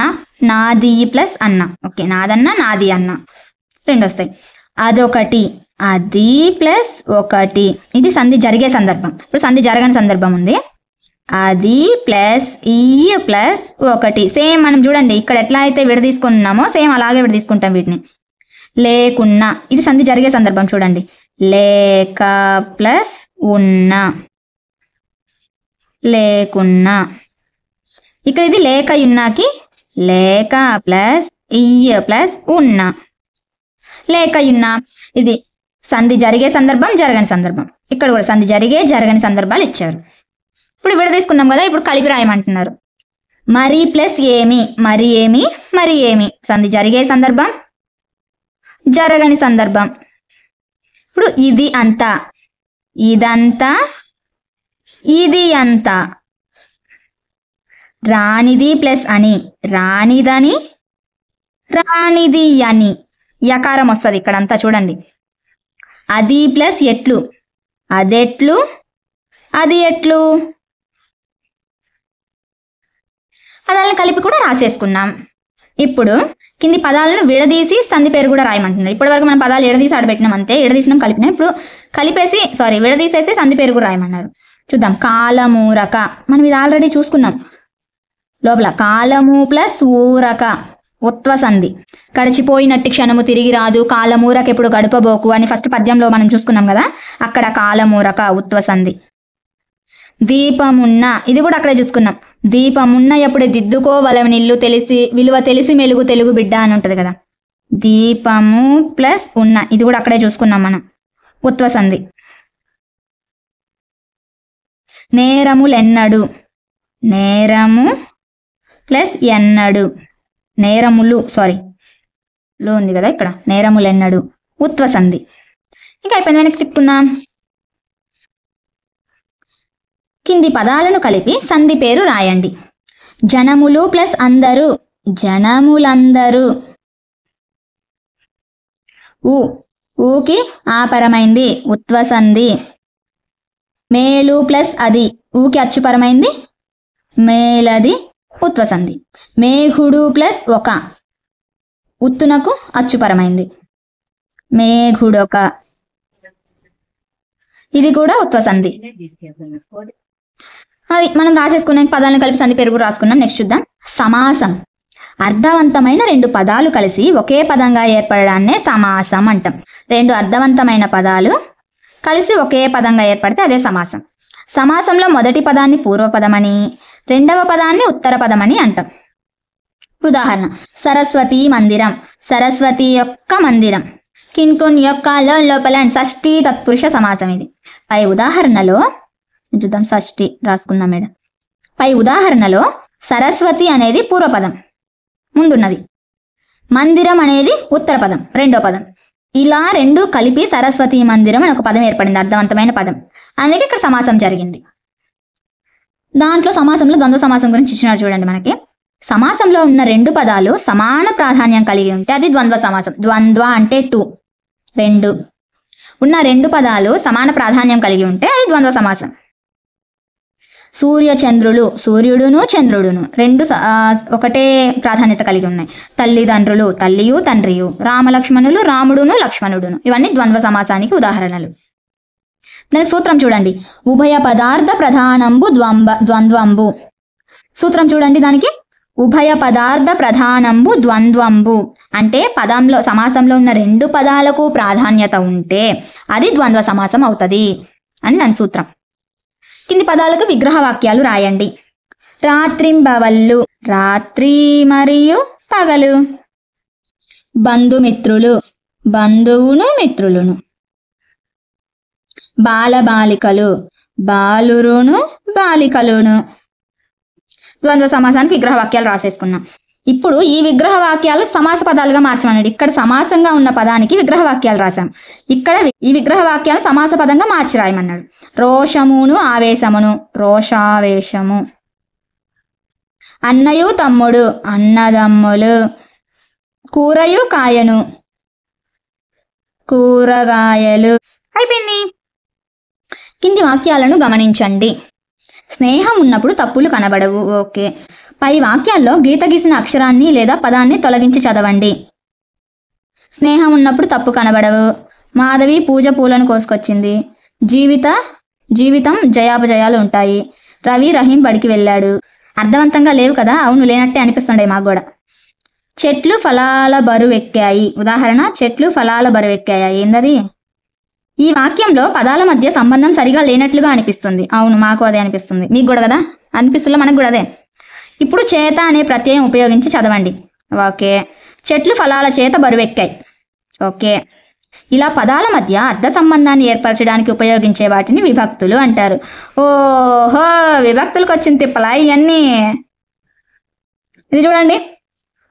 నాది ప్లస్ అన్న. ఓకే, నాదన్న, నాది అన్న రెండు వస్తాయి. అదొకటి, అది ప్లస్ ఒకటి. ఇది సంధి జరిగే సందర్భం. ఇప్పుడు సంధి జరగని సందర్భం ఉంది. అది ప్లస్ ఈ ప్లస్ ఒకటి. సేమ్ మనం చూడండి ఇక్కడ ఎట్లా అయితే విడదీసుకున్నామో సేమ్ అలాగే విడదీసుకుంటాం వీటిని. లేకున్నా, ఇది సంధి జరిగే సందర్భం చూడండి. లేక ప్లస్ ఉన్న, లేకున్నా. ఇక్కడ ఇది లేకయున్నాకి లేక ప్లస్ ఇయ్య ప్లస్ ఉన్న. లేకయున్నా ఇది సంధి జరిగే సందర్భం, జరగని సందర్భం. ఇక్కడ కూడా సంధి జరిగే, జరగని సందర్భాలు ఇచ్చారు. ఇప్పుడు విడదీసుకున్నాం కదా, ఇప్పుడు కలిపి రాయమంటున్నారు. మరి ప్లస్ ఏమి, మరి ఏమి, మరి ఏమి. సంధి జరిగే సందర్భం, జరగని సందర్భం. ఇప్పుడు ఇది అంతా, ఇదంతా, ఇది అంతా. రానిది ప్లస్ అని, రానిదని, రానిది అని. యకారం వస్తుంది ఇక్కడంతా చూడండి. అది ప్లస్ ఎట్లు, అదెట్లు, అది ఎట్లు. పదాలను కలిపి కూడా రాసేసుకున్నాం. ఇప్పుడు కింది పదాలను విడదీసి సంధి పేరు కూడా రాయమంటున్నారు. ఇప్పటి వరకు మనం పదాలు ఎడదీసి ఆడబెట్టినాం అంతే, ఎడదీసినాం కలిపినాం. ఇప్పుడు విడదీసేసి సంధి పేరు కూడా రాయమన్నారు. చూద్దాం. కాలమూరక, మనం ఇది ఆల్రెడీ చూసుకున్నాం లోపల. కాలము ప్లస్ ఊరక, ఉత్వ సంధి. గడిచిపోయినట్టి క్షణము తిరిగి రాదు, కాలమూరక ఎప్పుడు గడపబోకు అని ఫస్ట్ పద్యంలో మనం చూసుకున్నాం కదా, అక్కడ కాలమూరక ఉత్వ సంధి. దీపమున్న, ఇది కూడా అక్కడే చూసుకున్నాం. దీపమున్న ఎప్పుడే దిద్దుకోవలవి నిల్లు తెలిసి, విలువ తెలిసి మెలుగు తెలుగు బిడ్డ అని ఉంటుంది కదా. దీపము ప్లస్ ఉన్న, ఇది కూడా అక్కడే చూసుకున్నాం మనం, ఉత్వ సంధి. నేరములెన్నడు, నేరము ప్లస్ ఎన్నడు, నేరములు లో ఉంది కదా ఇక్కడ, నేరములెన్నడు ఉత్వ సంధి. ఇంకా అయిపోయింది, వెనక్కి తిప్పుకుందాం. కింది పదాలను కలిపి సంధి పేరు రాయండి. జనములు ప్లస్ అందరూ, జనములందరూ. ఊకి ఆపరమైంది, ఉత్వ సంధి. మేలు ప్లస్ అది, ఊకి అచ్చుపరమైంది, మేలది ఉత్వ సంధి. మేఘుడు ప్లస్ ఒక, ఉత్తునకు అచ్చుపరమైంది, మేఘుడొక. ఇది కూడా ఉత్వ సంధి. అది మనం రాసేసుకున్నాం. పదాలను కలిపి సంధి పేరు కూడా రాసుకున్నాం. నెక్స్ట్ చూద్దాం. సమాసం. అర్థవంతమైన 2 పదాలు కలిసి ఒకే పదంగా ఏర్పడడాన్నే సమాసం అంటాం. 2 అర్థవంతమైన పదాలు కలిసి ఒకే పదంగా ఏర్పడితే అదే సమాసం. సమాసంలో మొదటి పదాన్ని పూర్వపదమని, రెండవ పదాన్ని ఉత్తర పదమని అంటాం. ఉదాహరణ: సరస్వతి మందిరం, సరస్వతి యొక్క మందిరం. కిన్కున్ యొక్క లోపల షష్ఠి తత్పురుష సమాసం. ఇది పై ఉదాహరణలో చూద్దాం. షష్ఠి రాసుకుందాం మేడం. పై ఉదాహరణలో సరస్వతి అనేది పూర్వపదం ముందున్నది, మందిరం అనేది ఉత్తర పదం రెండో పదం. ఇలా రెండు కలిపి సరస్వతి మందిరం అని ఒక పదం ఏర్పడింది, అర్థవంతమైన పదం. అందుకే ఇక్కడ సమాసం జరిగింది. దాంట్లో సమాసంలో ద్వంద్వ సమాసం గురించి ఇచ్చినారు చూడండి. మనకి సమాసంలో ఉన్న రెండు పదాలు సమాన ప్రాధాన్యం కలిగి ఉంటే అది ద్వంద్వ సమాసం. ద్వంద్వ అంటే టూ, రెండు ఉన్న రెండు పదాలు సమాన ప్రాధాన్యం కలిగి ఉంటే అది ద్వంద్వ సమాసం. సూర్య చంద్రులు, సూర్యుడును చంద్రుడును రెండు ఒకటే ప్రాధాన్యత కలిగి ఉన్నాయి. తల్లిదండ్రులు, తల్లియు తండ్రియు. రామలక్ష్మణులు, రాముడును లక్ష్మణుడును. ఇవన్నీ ద్వంద్వ సమాసానికి ఉదాహరణలు. దానికి సూత్రం చూడండి. ఉభయ పదార్థ ప్రధానంబు ద్వంద్వంబు. సూత్రం చూడండి దానికి. ఉభయ పదార్థ ప్రధానంబు ద్వంద్వంబు అంటే పదంలో సమాసంలో ఉన్న రెండు పదాలకు ప్రాధాన్యత ఉంటే అది ద్వంద్వ సమాసం అవుతుంది అని దాని సూత్రం. కింది పదాలకు విగ్రహ వాక్యాలు రాయండి. రాత్రింబవళ్ళు, రాత్రి మరియు పగలు. బంధుమిత్రులు, బంధువును మిత్రులును. బాలబాలికలు, బాలురును బాలికలును. ద్వంద్వ సమాసానికి విగ్రహ వాక్యాలు రాసేసుకున్నాం. ఇప్పుడు ఈ విగ్రహ వాక్యాలు సమాస పదాలుగా మార్చమన్నాడు. ఇక్కడ సమాసంగా ఉన్న పదానికి విగ్రహ వాక్యాలు రాశాం. ఇక్కడ ఈ విగ్రహ వాక్యాలు సమాస పదంగా మార్చి రాయమన్నాడు. రోషమును ఆవేశమును, రోషావేశము. అన్నయు తమ్ముడు, అన్నదమ్ములు. కూరయు కాయను, కూరగాయలు. అయిపోయింది. కింది వాక్యాలను గమనించండి. స్నేహం ఉన్నప్పుడు తప్పులు కనబడవు. ఓకే. పై వాక్యాల్లో గీత గీసిన అక్షరాన్ని లేదా పదాన్ని తొలగించి చదవండి. స్నేహం ఉన్నప్పుడు తప్పు కనబడవు. మాధవి పూజ పూలను కోసుకొచ్చింది. జీవితం జయాపజయాలు ఉంటాయి. రవి రహీం బడికి వెళ్ళాడు. అర్థవంతంగా లేవు కదా. అవును, లేనట్టే అనిపిస్తుండే మాకు కూడా. చెట్లు ఫలాల బరువెక్కాయి. ఉదాహరణ, చెట్లు ఫలాల బరువెక్కాయి. ఏందది? ఈ వాక్యంలో పదాల మధ్య సంబంధం సరిగా లేనట్లుగా అనిపిస్తుంది. అవును, మాకు అదే అనిపిస్తుంది. మీకు కూడా కదా అనిపిస్తుందో? మనకు కూడా అదే. ఇప్పుడు చేత అనే ప్రత్యయం ఉపయోగించి చదవండి. ఓకే. చెట్లు ఫలాల చేత బరువెక్కాయి. ఓకే. ఇలా పదాల మధ్య అర్థ సంబంధాన్ని ఏర్పరచడానికి ఉపయోగించే వాటిని విభక్తులు అంటారు. ఓహో, విభక్తులకు వచ్చిన తిప్పలా ఇవన్నీ. ఇది చూడండి.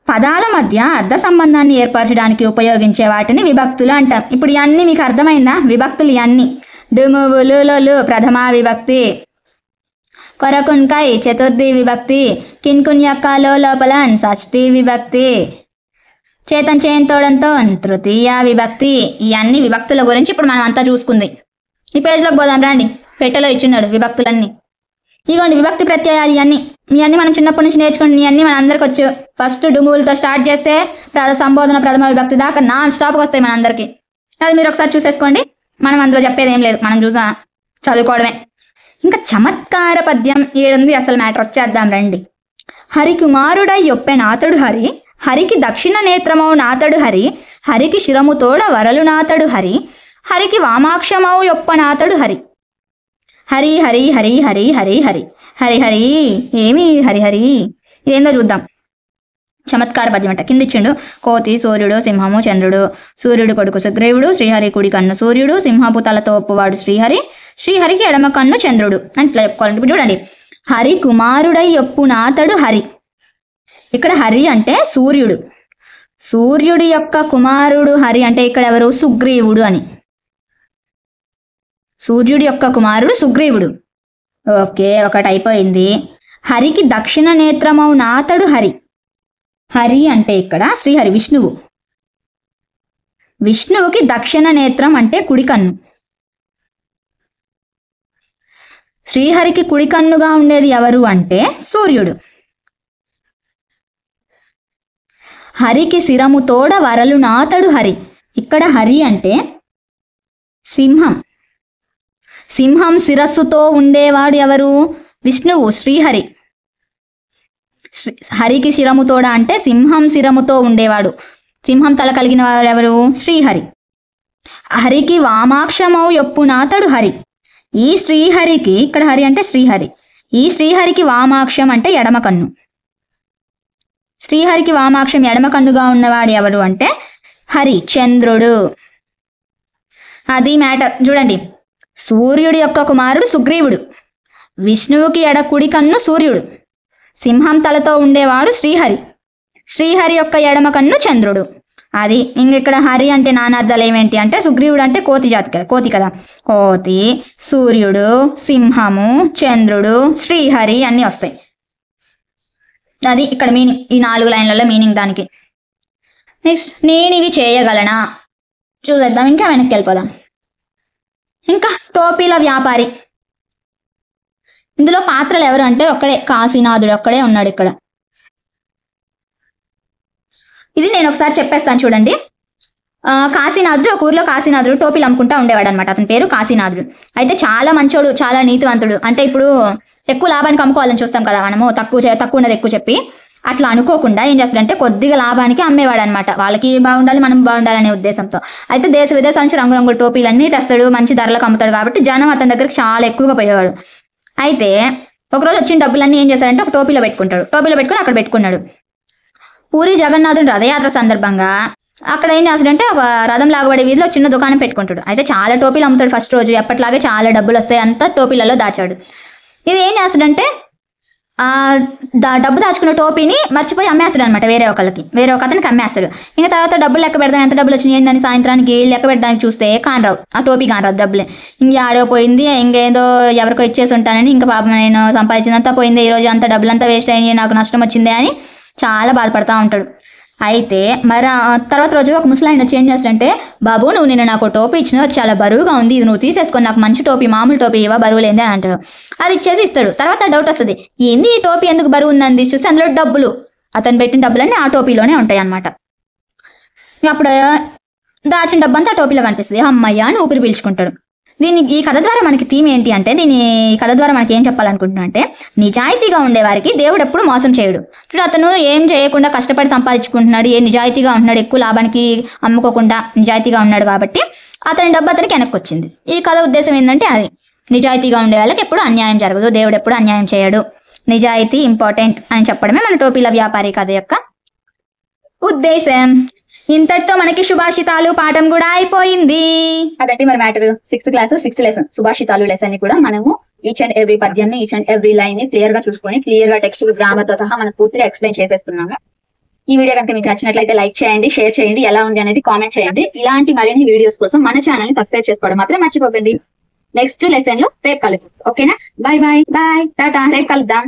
పదాల మధ్య అర్థ సంబంధాన్ని ఏర్పరచడానికి ఉపయోగించే వాటిని విభక్తులు అంటాం. ఇప్పుడు ఇవన్నీ మీకు అర్థమైందా? విభక్తులు ఇవన్నీ. డుమువులు లొలు ప్రథమా విభక్తి. కొరకున్కై చతుర్థి విభక్తి. కిన్కున్యక్కలో లోపలన్ షష్ఠీ విభక్తి. చేతన్ చేయంతోడంతో తృతీయ విభక్తి. ఇవన్నీ విభక్తుల గురించి ఇప్పుడు మనం అంతా చూసుకుంది. ఈ పేజ్లోకి పోదాం రండి. పెట్టెలో ఇచ్చిన్నాడు విభక్తులన్నీ. ఇదిగోండి విభక్తి ప్రత్యయాలు. ఇవన్నీ మనం చిన్నప్పటి నుంచి నేర్చుకుంటే ఇవన్నీ మన అందరికి వచ్చు. ఫస్ట్ డుమువులతో స్టార్ట్ చేస్తే సంబోధన ప్రథమ విభక్తి దాకా నాన్ స్టాప్గా వస్తాయి మన అందరికీ. అది మీరు ఒకసారి చూసేసుకోండి. మనం అందులో చెప్పేది ఏం లేదు, మనం చదువుకోవడమే. ఇంకా చమత్కార పద్యం ఏడుంది. అసలు మ్యాటర్ వచ్చేద్దాం రండి. హరికుమారుడై యొప్పె నాతడు హరి. హరికి దక్షిణ నేత్రమౌ నాతడు హరి. హరికి శిరము తోడ వరలు నాతడు హరి. హరికి వామాక్షమౌ యొప్ప నాతడు హరి. హరి హరి హరి హరి హరి హరి హరి హరి. ఏమి హరి హరి? ఇదేందో చూద్దాం. చమత్కార పద్యం అంట. కింద ఇచ్చిండు. కోతి, సూర్యుడు, సింహము, చంద్రుడు. సూర్యుడు కొడుకు సుగ్రీవుడు. శ్రీహరి కుడి కన్ను సూర్యుడు. సింహపు తలతో ఒప్పువాడు శ్రీహరి. శ్రీహరికి ఎడమ కన్ను చంద్రుడు అని ఇట్లా చెప్పుకోవాలంటే ఇప్పుడు చూడండి. హరి కుమారుడై యొప్పు నాతడు హరి. ఇక్కడ హరి అంటే సూర్యుడు. సూర్యుడి యొక్క కుమారుడు హరి అంటే ఇక్కడ ఎవరు? సుగ్రీవుడు అని. సూర్యుడి యొక్క కుమారుడు సుగ్రీవుడు. ఓకే, ఒకటి అయిపోయింది. హరికి దక్షిణ నేత్రమౌ నాతడు హరి. హరి అంటే ఇక్కడ శ్రీహరి విష్ణువు. విష్ణువుకి దక్షిణ నేత్రం అంటే కుడి కన్ను. శ్రీహరికి కుడి కన్నుగా ఉండేది ఎవరు అంటే సూర్యుడు. హరికి శిరము తోడ వరలు నాతడు హరి. ఇక్కడ హరి అంటే సింహం. సింహం శిరస్సుతో ఉండేవాడు ఎవరు? విష్ణువు, శ్రీహరి. హరికి శిరముతోడ అంటే సింహం శిరముతో ఉండేవాడు. సింహం తల కలిగిన వాడు ఎవరు? శ్రీహరి. హరికి వామాక్షమౌ యొప్పు నాతడు హరి. ఈ శ్రీహరికి, ఇక్కడ హరి అంటే శ్రీహరి, ఈ శ్రీహరికి వామాక్షం అంటే ఎడమ కన్ను. శ్రీహరికి వామాక్షం ఎడమ కన్నుగా ఉన్నవాడు ఎవరు అంటే హరి, చంద్రుడు. అది మ్యాటర్. చూడండి, సూర్యుడి యొక్క కుమారుడు సుగ్రీవుడు. విష్ణువుకి కుడి కన్ను సూర్యుడు. సింహం తలతో ఉండేవాడు శ్రీహరి. శ్రీహరి యొక్క ఎడమ కన్ను చంద్రుడు. అది ఇంక ఇక్కడ హరి అంటే నానార్థాలు ఏమేంటి అంటే సుగ్రీవుడు అంటే కోతి జాతి కదా, కోతి కదా, కోతి, సూర్యుడు, సింహము, చంద్రుడు, శ్రీహరి అన్నీ వస్తాయి. అది ఇక్కడ మీనింగ్, ఈ 4 లైన్లలో మీనింగ్ దానికి. నెక్స్ట్ నేను ఇవి చేయగలనా చూసేద్దాం, ఇంకా వెనక్కి వెళ్ళిపోదాం. ఇంకా టోపీల వ్యాపారి, ఇందులో పాత్రలు ఎవరు అంటే ఒక్కడే కాశీనాథుడు ఒక్కడే ఉన్నాడు ఇక్కడ. ఇది నేను ఒకసారి చెప్పేస్తాను చూడండి. కాశీనాథుడు, ఒక ఊర్లో కాశీనాథుడు టోపీలు అమ్ముకుంటా ఉండేవాడు అనమాట. అతని పేరు కాశీనాథుడు. అయితే చాలా మంచోడు, చాలా నీతివంతుడు. అంటే ఇప్పుడు ఎక్కువ లాభానికి అమ్ముకోవాలని చూస్తాం కదా మనము, తక్కువ ఉన్నది ఎక్కువ చెప్పి, అట్లా అనుకోకుండా ఏం చేస్తాడంటే కొద్దిగా లాభానికి అమ్మేవాడు అనమాట. వాళ్ళకి బాగుండాలి, మనం బాగుండాలనే ఉద్దేశంతో. అయితే దేశ విదేశాల నుంచి రంగురంగుల టోపీలన్నీ తెస్తాడు, మంచి ధరలకు అమ్ముతాడు కాబట్టి జనం అతని దగ్గరికి చాలా ఎక్కువగా పోయేవాడు. అయితే ఒకరోజు వచ్చిన డబ్బులన్నీ ఏం చేశాడంటే ఒక టోపీలో పెట్టుకుంటాడు. టోపీలో పెట్టుకుని అక్కడ పెట్టుకున్నాడు. పూరి జగన్నాథుడు రథయాత్ర సందర్భంగా అక్కడ ఏం చేస్తాడంటే ఒక రథం లాగబడే వీధిలో చిన్న దుకాణం పెట్టుకుంటాడు. అయితే చాలా టోపీలు అమ్ముతాడు ఫస్ట్ రోజు, ఎప్పటిలాగే చాలా డబ్బులు వస్తాయి, అంతా టోపీలలో దాచాడు. ఇది ఏం చేస్తాడంటే డబ్బు దాచుకున్న టోపీని మర్చిపోయి అమ్మేస్తాడు అనమాట వేరే ఒక అతనికి అమ్మేస్తాడు. ఇంకా తర్వాత డబ్బులు లెక్క పెడదాం, ఎంత డబ్బులు వచ్చినాయి ఏందని సాయంత్రానికి లెక్క పెట్టడానికి చూస్తే కానరావు, ఆ టోపీ కానరావు డబ్బులే. ఇంక ఆడోపోయింది, ఇంకేదో ఎవరికో ఇచ్చేసి ఉంటానని, ఇంకా పాపం నేను సంపాదించినంతా పోయింది, ఈరోజు అంతా డబ్బులంతా వేస్ట్ అయ్యి నాకు నష్టం వచ్చిందే అని చాలా బాధపడతా ఉంటాడు. అయితే మరి తర్వాత రోజు ఒక ముసలాయన వచ్చి ఏం చేస్తాడంటే, బాబు నువ్వు నిన్న నాకు టోపీ ఇచ్చినా చాలా బరువుగా ఉంది, ఇది నువ్వు తీసేసుకొని నాకు మంచి టోపీ, మామూలు టోపీ ఇవా బరువులేంది అని అంటాడు. అది ఇచ్చేసి ఇస్తాడు. తర్వాత డౌట్ వస్తుంది, ఏంది ఈ టోపీ ఎందుకు బరువు ఉందని తీసి చూస్తే అందులో డబ్బులు, అతను పెట్టిన డబ్బులన్నీ ఆ టోపీలోనే ఉంటాయి అన్నమాట. అప్పుడు దాచిన డబ్బు అంతా ఆ టోపీలో కనిపిస్తుంది. అమ్మయ్య అని ఊపిరి పీల్చుకుంటాడు. ఈ కథ ద్వారా మనకి థీమ్ ఏంటి అంటే, ఈ కథ ద్వారా మనకి ఏం చెప్పాలనుకుంటున్నా అంటే, నిజాయితీగా ఉండేవారికి దేవుడు ఎప్పుడు మోసం చేయడు. చూడు అతను ఏం చేయకుండా కష్టపడి సంపాదించుకుంటున్నాడు, నిజాయితీగా ఉంటున్నాడు, ఎక్కువ లాభానికి అమ్ముకోకుండా నిజాయితీగా ఉన్నాడు కాబట్టి అతని డబ్బు అతనికి వెనక్కి వచ్చింది. ఈ కథ ఉద్దేశం ఏంటంటే అది, నిజాయితీగా ఉండే వాళ్ళకి ఎప్పుడు అన్యాయం జరగదు, దేవుడు ఎప్పుడు అన్యాయం చేయడు, నిజాయితీ ఇంపార్టెంట్ అని చెప్పడమే మన టోపీల వ్యాపారి కథ యొక్క ఉద్దేశం. ఇంతటితో మనకి సుభాషితాలు పాఠం కూడా అయిపోయింది. అదంటే మరి matter 6th class 6th lesson సుభాషితాలు లెసన్ ని కూడా మనము ఈచ్ అండ్ ఎవ్రీ పద్యం, ఈచ్ అండ్ ఎవ్రీ లైన్ ని క్లియర్ గా చూసుకొని, క్లియర్ గా టెక్స్ట్ గ్రామర్ తో సహా మనం పూర్తిగా ఎక్స్ప్లెయిన్ చేసేస్తున్నాము. ఈ వీడియో కనుక మీకు నచ్చినట్లయితే లైక్ చేయండి, షేర్ చేయండి, ఎలా ఉంది అనేది కామెంట్ చేయండి. ఇలాంటి మరిన్ని వీడియోస్ కోసం మన ఛానల్ ని సబ్స్క్రైబ్ చేసుకోవడం మాత్రం మర్చిపోకండి. నెక్స్ట్ లెసన్ లో రేపు కలుద్దాం. ఓకేనా? బాయ్ బాయ్ బాయ్ టాటా, రేపు కలుద్దాం.